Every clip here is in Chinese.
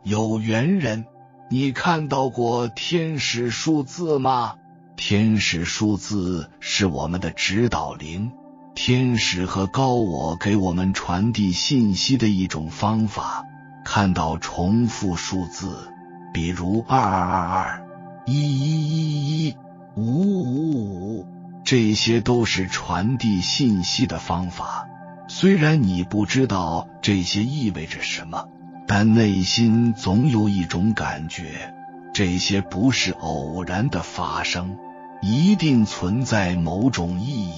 有缘人，你看到过天使数字吗？天使数字是我们的指导灵，天使和高我给我们传递信息的一种方法。看到重复数字，比如2222、1111、555，这些都是传递信息的方法。虽然你不知道这些意味着什么，但内心总有一种感觉，这些不是偶然的发生，一定存在某种意义。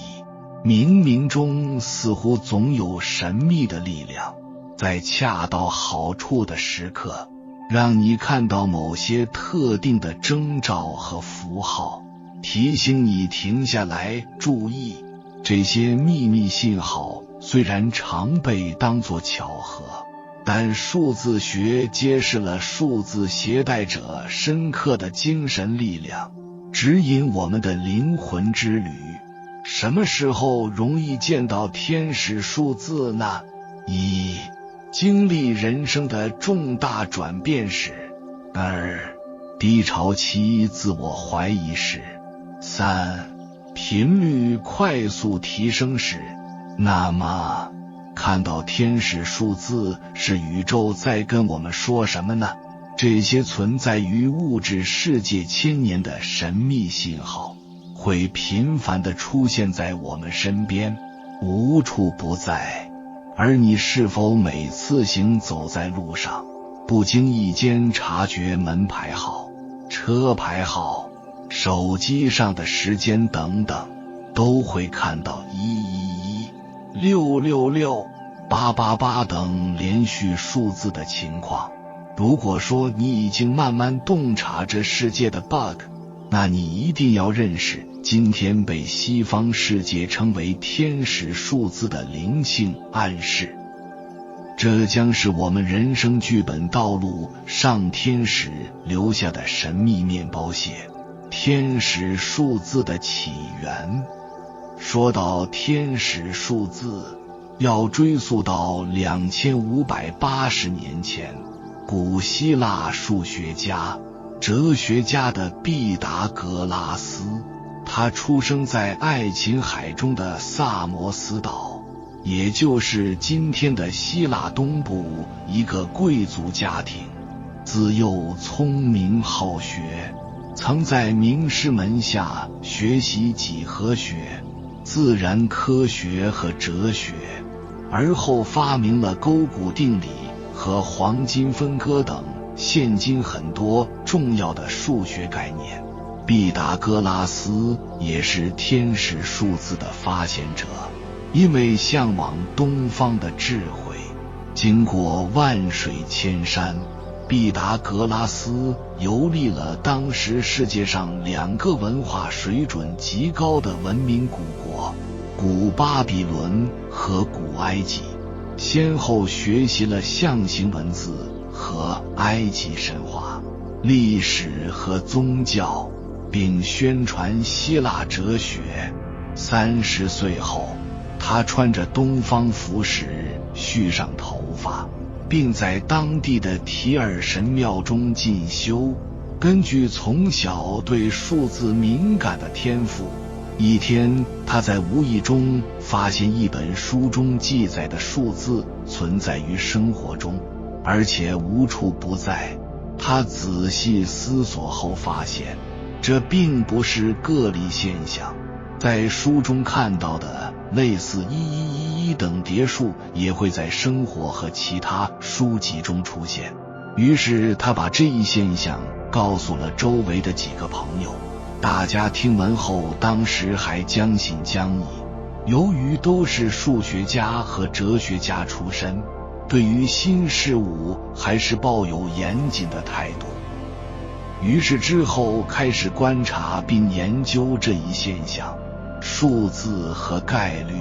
冥冥中似乎总有神秘的力量，在恰到好处的时刻，让你看到某些特定的征兆和符号，提醒你停下来注意。这些秘密信号虽然常被当作巧合，但数字学揭示了数字携带者深刻的精神力量，指引我们的灵魂之旅。什么时候容易见到天使数字呢？1. 经历人生的重大转变时。2. 低潮期自我怀疑时。3. 频率快速提升时。那么看到天使数字是宇宙在跟我们说什么呢？这些存在于物质世界千年的神秘信号，会频繁地出现在我们身边，无处不在。而你是否每次行走在路上，不经意间察觉门牌号、车牌号、手机上的时间等等，都会看到111、666、888等连续数字的情况？如果说你已经慢慢洞察这世界的 bug， 那你一定要认识今天被西方世界称为天使数字的灵性暗示。这将是我们人生剧本道路上天使留下的神秘面包屑。天使数字的起源。说到天使数字，要追溯到2580年前，古希腊数学家、哲学家的毕达哥拉斯，他出生在爱琴海中的萨摩斯岛，也就是今天的希腊东部一个贵族家庭。自幼聪明好学，曾在名师门下学习几何学、自然科学和哲学，而后发明了勾股定理和黄金分割等现今很多重要的数学概念。毕达哥拉斯也是天使数字的发现者，因为向往东方的智慧，经过万水千山，毕达哥拉斯游历了当时世界上2个文化水准极高的文明古国，古巴比伦和古埃及，先后学习了象形文字和埃及神话、历史和宗教，并宣传希腊哲学。30岁后，他穿着东方服饰，蓄上头发，并在当地的提尔神庙中进修。根据从小对数字敏感的天赋，一天他在无意中发现一本书中记载的数字存在于生活中，而且无处不在。他仔细思索后发现，这并不是个例现象，在书中看到的类似1111等叠数也会在生活和其他书籍中出现。于是他把这一现象告诉了周围的几个朋友，大家听闻后当时还将信将疑。由于都是数学家和哲学家出身，对于新事物还是抱有严谨的态度。于是之后开始观察并研究这一现象，数字和概率，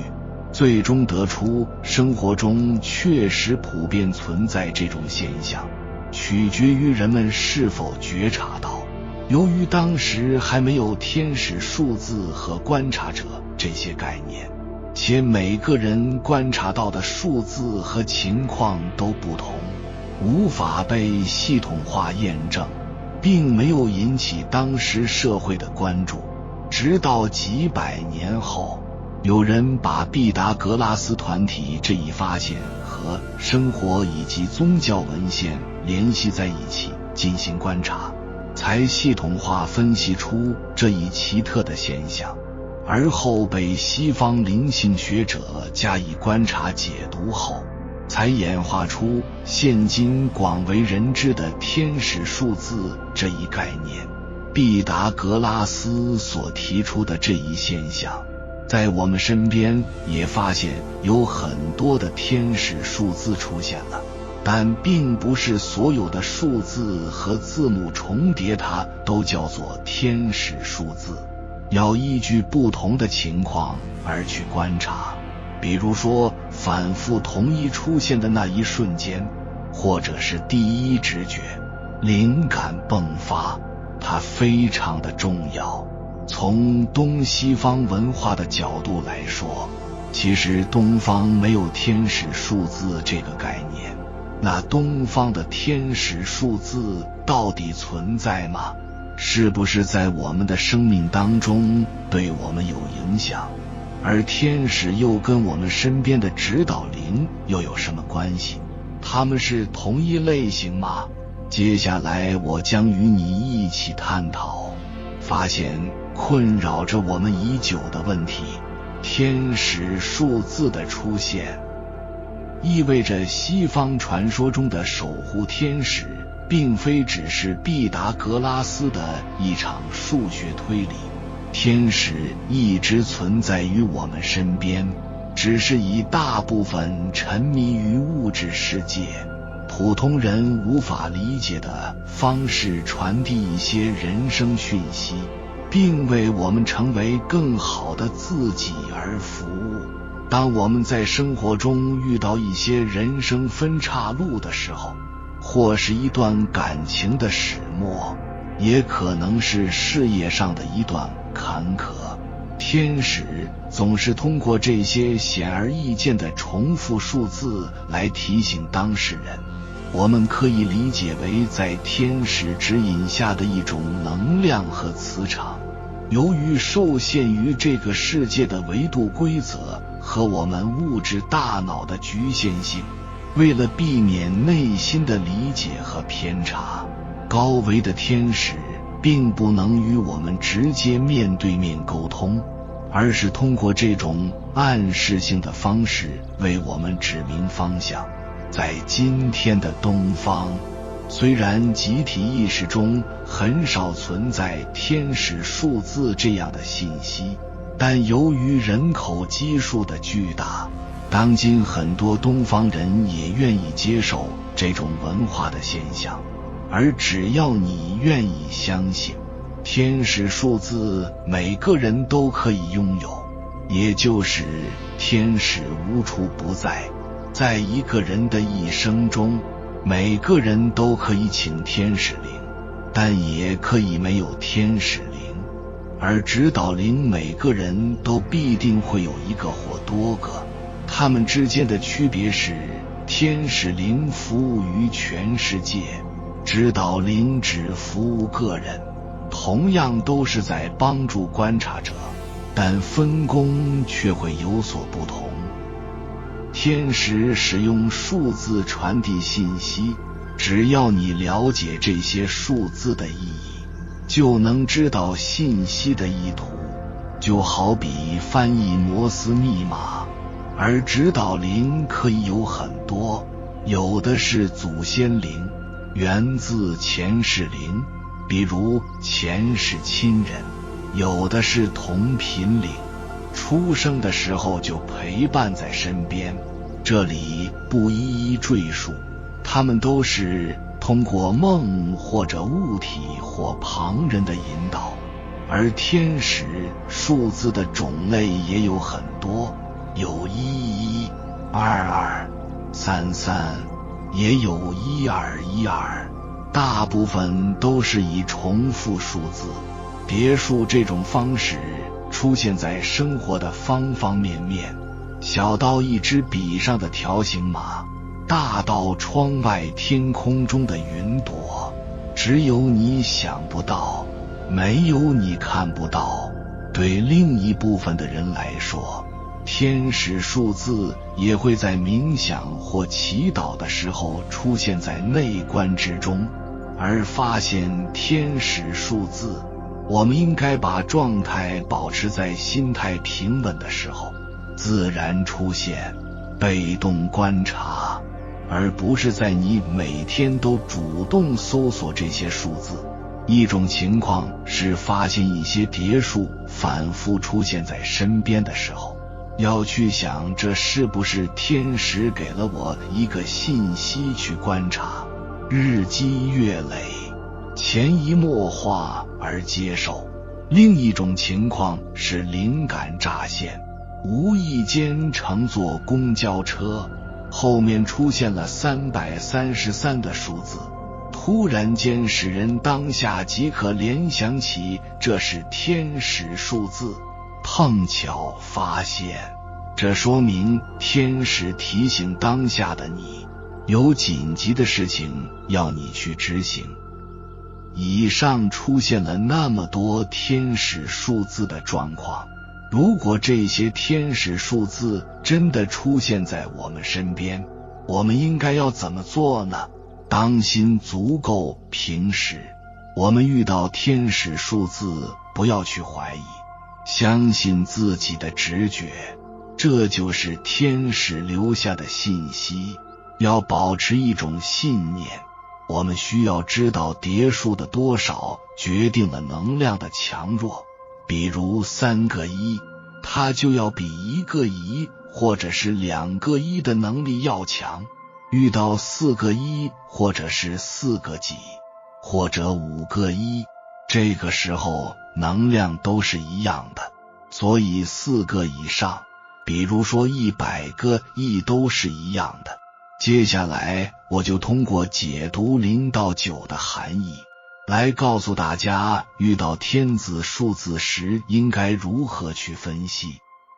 最终得出生活中确实普遍存在这种现象，取决于人们是否觉察到。由于当时还没有天使数字和观察者这些概念，且每个人观察到的数字和情况都不同，无法被系统化验证，并没有引起当时社会的关注。直到几百年后，有人把毕达哥拉斯团体这一发现和生活以及宗教文献联系在一起进行观察，才系统化分析出这一奇特的现象，而后被西方灵性学者加以观察解读后，才演化出现今广为人知的天使数字这一概念。毕达哥拉斯所提出的这一现象，在我们身边也发现有很多的天使数字出现了，但并不是所有的数字和字母重叠它都叫做天使数字，要依据不同的情况而去观察。比如说反复同一出现的那一瞬间，或者是第一直觉、灵感迸发，它非常的重要。从东西方文化的角度来说，其实东方没有天使数字这个概念。那东方的天使数字到底存在吗？是不是在我们的生命当中对我们有影响？而天使又跟我们身边的指导灵又有什么关系？他们是同一类型吗？接下来我将与你一起探讨发现困扰着我们已久的问题：天使数字的出现意味着西方传说中的守护天使并非只是毕达哥拉斯的一场数学推理，天使一直存在于我们身边，只是以大部分沉迷于物质世界，普通人无法理解的方式传递一些人生讯息，并为我们成为更好的自己而服务。当我们在生活中遇到一些人生分岔路的时候，或是一段感情的始末，也可能是事业上的一段坎坷，天使总是通过这些显而易见的重复数字来提醒当事人。我们可以理解为在天使指引下的一种能量和磁场。由于受限于这个世界的维度规则和我们物质大脑的局限性，为了避免内心的理解和偏差，高维的天使并不能与我们直接面对面沟通，而是通过这种暗示性的方式为我们指明方向。在今天的东方，虽然集体意识中很少存在天使数字这样的信息，但由于人口基数的巨大，当今很多东方人也愿意接受这种文化的现象。而只要你愿意相信，天使数字每个人都可以拥有，也就是天使无处不在。在一个人的一生中，每个人都可以请天使灵，但也可以没有天使灵。而指导灵每个人都必定会有一个或多个，他们之间的区别是，天使灵服务于全世界，指导灵只服务个人。同样都是在帮助观察者，但分工却会有所不同。天使使用数字传递信息，只要你了解这些数字的意义，就能知道信息的意图，就好比翻译摩斯密码。而指导灵可以有很多，有的是祖先灵，源自前世灵，比如前世亲人；有的是同频灵，出生的时候就陪伴在身边，这里不一一赘述，他们都是通过梦或者物体或旁人的引导。而天使数字的种类也有很多，有11、22、33，也有1212，大部分都是以重复数字。别墅这种方式出现在生活的方方面面，小到一支笔上的条形码，大到窗外天空中的云朵，只有你想不到，没有你看不到。对另一部分的人来说，天使数字也会在冥想或祈祷的时候出现在内观之中。而发现天使数字，我们应该把状态保持在心态平稳的时候自然出现，被动观察，而不是在你每天都主动搜索这些数字。一种情况是发现一些叠数反复出现在身边的时候，要去想这是不是天使给了我一个信息去观察，日积月累，潜移默化而接受。另一种情况是灵感乍现，无意间乘坐公交车，后面出现了333的数字，突然间使人当下即可联想起这是天使数字，碰巧发现，这说明天使提醒当下的你，有紧急的事情要你去执行。以上出现了那么多天使数字的状况，如果这些天使数字真的出现在我们身边，我们应该要怎么做呢？当心足够平时，我们遇到天使数字不要去怀疑，相信自己的直觉，这就是天使留下的信息。要保持一种信念，我们需要知道叠数的多少决定了能量的强弱。比如3个1，它就要比1个1或者是2个1的能力要强。遇到4个1或者是4个几或者5个1，这个时候能量都是一样的，所以4个以上，比如说100个亿都是一样的。接下来我就通过解读0到9的含义来告诉大家遇到天子数字时应该如何去分析。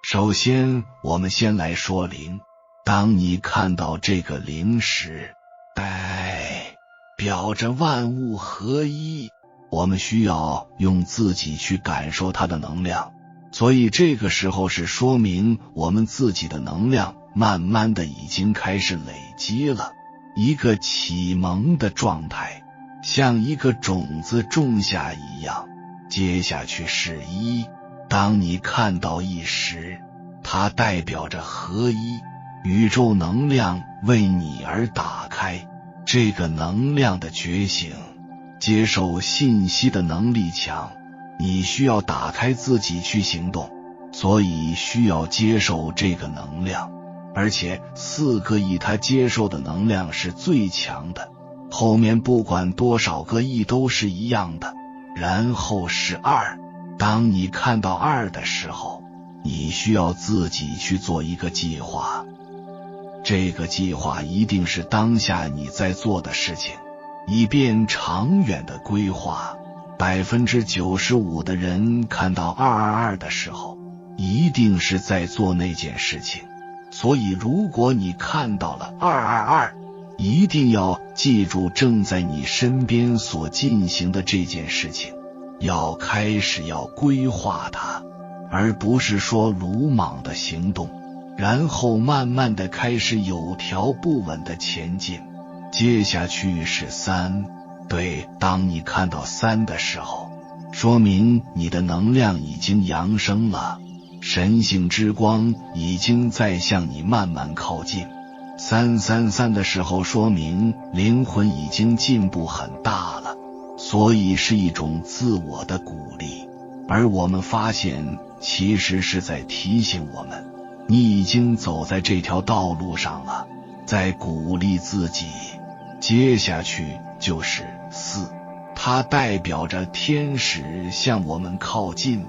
首先我们先来说0，当你看到这个0时，代表着万物合一，我们需要用自己去感受它的能量，所以这个时候是说明我们自己的能量慢慢的已经开始累积了，一个启蒙的状态，像一个种子种下一样。接下去是1，当你看到1时，它代表着合一，宇宙能量为你而打开，这个能量的觉醒，接受信息的能力强，你需要打开自己去行动，所以需要接受这个能量。而且4个亿它接受的能量是最强的，后面不管多少个亿都是一样的。然后是2，当你看到2的时候，你需要自己去做一个计划，这个计划一定是当下你在做的事情，以便长远的规划。95%的人看到222的时候，一定是在做那件事情。所以如果你看到了222，一定要记住正在你身边所进行的这件事情，要规划它，而不是说鲁莽的行动，然后慢慢的开始有条不紊的前进。接下去是3，对，当你看到3的时候，说明你的能量已经扬升了，神性之光已经在向你慢慢靠近。333的时候，说明灵魂已经进步很大了，所以是一种自我的鼓励。而我们发现其实是在提醒我们，你已经走在这条道路上了，在鼓励自己。接下去就是4，它代表着天使向我们靠近，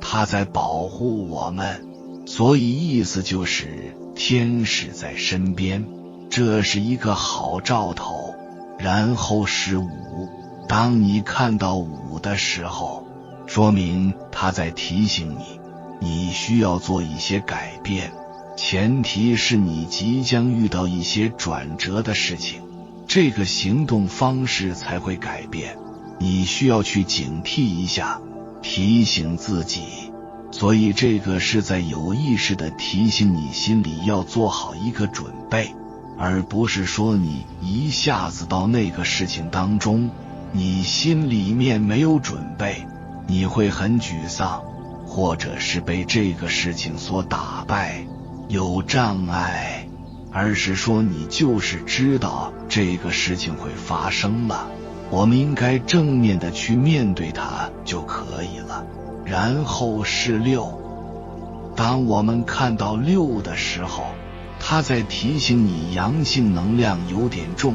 它在保护我们，所以意思就是天使在身边，这是一个好兆头。然后是5，当你看到5的时候，说明他在提醒你，你需要做一些改变，前提是你即将遇到一些转折的事情，这个行动方式才会改变。你需要去警惕一下，提醒自己。所以这个是在有意识地提醒你心里要做好一个准备，而不是说你一下子到那个事情当中，你心里面没有准备，你会很沮丧，或者是被这个事情所打败，有障碍，而是说你就是知道这个事情会发生了，我们应该正面的去面对它就可以了。然后是6，当我们看到6的时候，它在提醒你阳性能量有点重，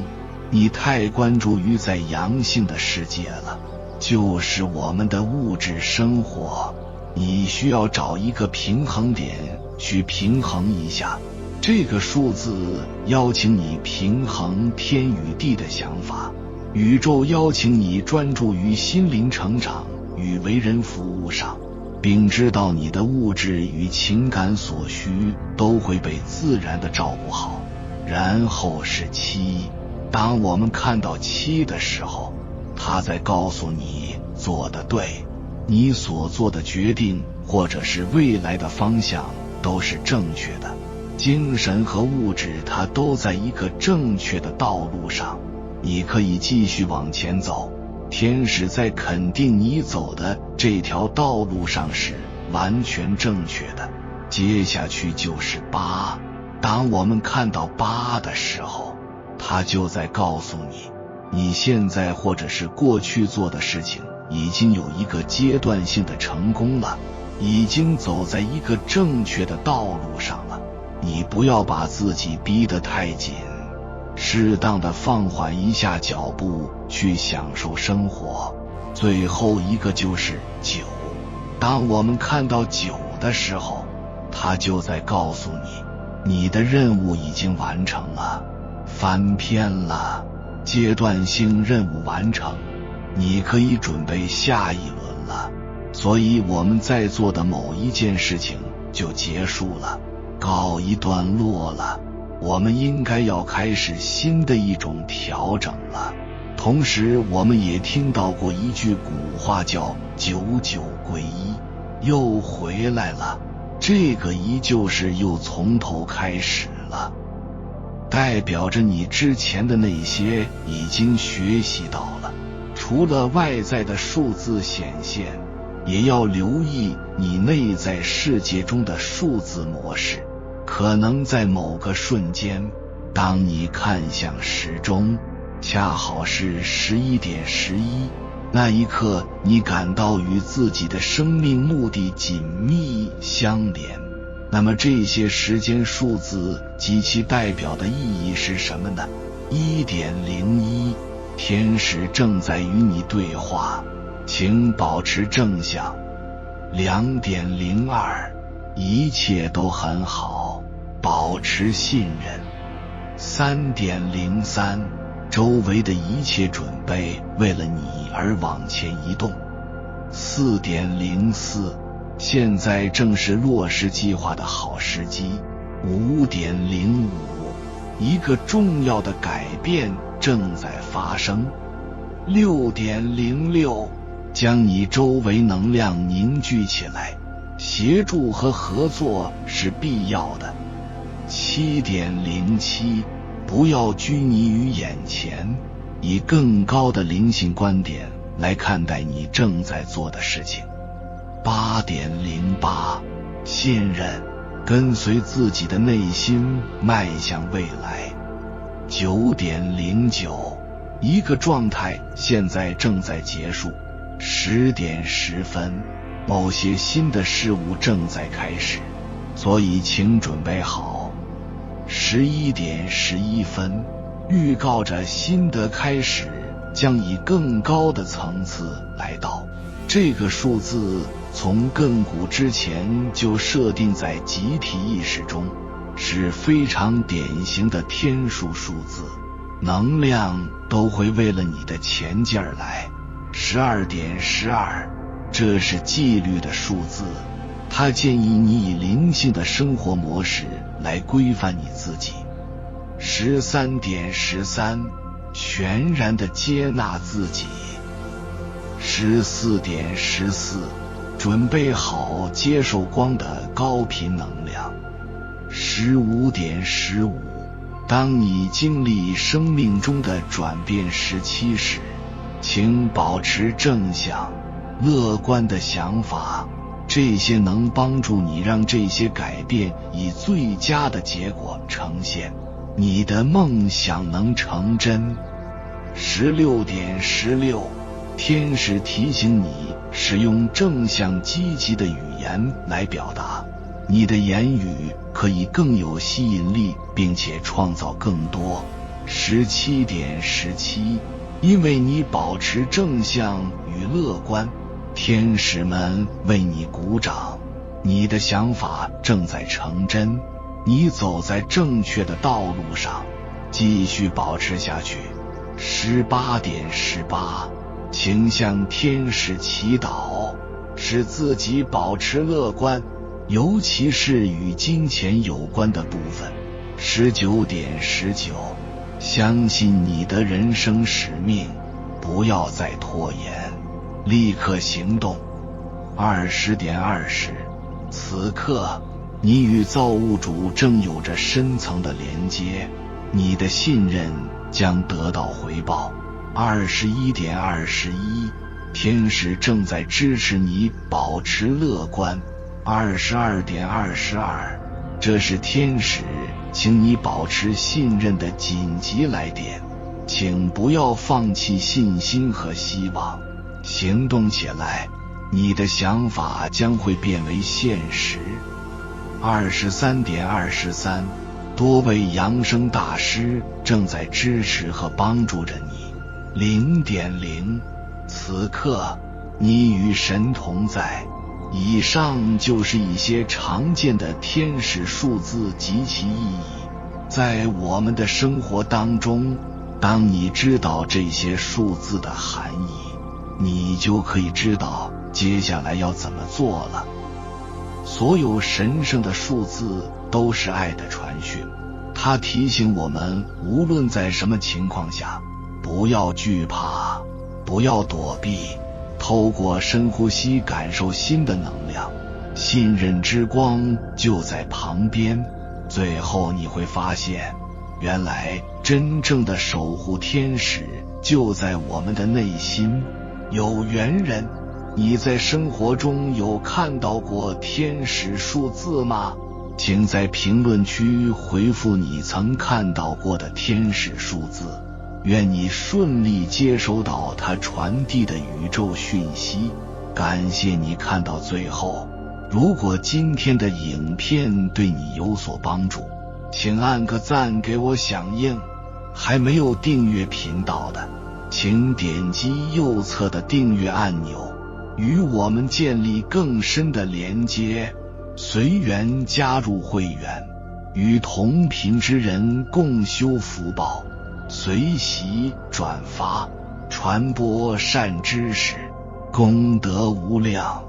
你太关注于在阳性的世界了，就是我们的物质生活，你需要找一个平衡点去平衡一下。这个数字邀请你平衡天与地的想法，宇宙邀请你专注于心灵成长与为人服务上，并知道你的物质与情感所需都会被自然的照顾好。然后是7，当我们看到7的时候，它在告诉你做得对，你所做的决定或者是未来的方向都是正确的，精神和物质它都在一个正确的道路上，你可以继续往前走。天使在肯定你走的这条道路上是完全正确的。接下去就是8，当我们看到8的时候，它就在告诉你，你现在或者是过去做的事情已经有一个阶段性的成功了，已经走在一个正确的道路上了。你不要把自己逼得太紧，适当的放缓一下脚步，去享受生活。最后一个就是9，当我们看到9的时候，它就在告诉你，你的任务已经完成了，翻篇了，阶段性任务完成，你可以准备下一轮了。所以我们在做的某一件事情就结束了，告一段落了，我们应该要开始新的一种调整了。同时我们也听到过一句古话叫99归一，又回来了，这个一就是又从头开始了，代表着你之前的那些已经学习到了。除了外在的数字显现，也要留意你内在世界中的数字模式。可能在某个瞬间，当你看向时钟，恰好是11点11，那一刻你感到与自己的生命目的紧密相连。那么这些时间数字及其代表的意义是什么呢？1.01，天使正在与你对话，请保持正向。2.02，一切都很好，保持信任。3.03，周围的一切准备为了你而往前移动。4.04，现在正是落实计划的好时机。5.05，一个重要的改变正在发生。6.06，将你周围能量凝聚起来，协助和合作是必要的。7.07，不要拘泥于眼前，以更高的灵性观点来看待你正在做的事情。8.08，信任，跟随自己的内心迈向未来。9.09，一个状态现在正在结束。10:10，某些新的事物正在开始，所以请准备好。11:11，预告着新的开始将以更高的层次来到。这个数字从亘古之前就设定在集体意识中，是非常典型的天数数字，能量都会为了你的前进而来。12:12，这是纪律的数字，它建议你以灵性的生活模式来规范你自己。13.13 全然的接纳自己。14.14 准备好接受光的高频能量。15.15 当你经历生命中的转变时期时，请保持正向、乐观的想法，这些能帮助你让这些改变以最佳的结果呈现，你的梦想能成真。16.16 天使提醒你使用正向积极的语言来表达，你的言语可以更有吸引力，并且创造更多。17.17 因为你保持正向与乐观，天使们为你鼓掌，你的想法正在成真，你走在正确的道路上，继续保持下去。18.18 请向天使祈祷，使自己保持乐观，尤其是与金钱有关的部分。19.19 相信你的人生使命，不要再拖延，立刻行动。20.20 此刻你与造物主正有着深层的连接，你的信任将得到回报。21.21 天使正在支持你保持乐观。22.22 这是天使请你保持信任的紧急来电，请不要放弃信心和希望，行动起来，你的想法将会变为现实。23.23 多位扬声大师正在支持和帮助着你。0.0 此刻你与神同在。以上就是一些常见的天使数字及其意义。在我们的生活当中，当你知道这些数字的含义，你就可以知道接下来要怎么做了。所有神圣的数字都是爱的传讯，它提醒我们无论在什么情况下，不要惧怕，不要躲避，透过深呼吸感受新的能量，信任之光就在旁边。最后你会发现，原来真正的守护天使就在我们的内心。有缘人，你在生活中有看到过天使数字吗？请在评论区回复你曾看到过的天使数字。愿你顺利接收到它传递的宇宙讯息。感谢你看到最后。如果今天的影片对你有所帮助，请按个赞给我响应。还没有订阅频道的，请点击右侧的订阅按钮，与我们建立更深的连接。随缘加入会员，与同频之人共修福报。随喜转发，传播善知识，功德无量。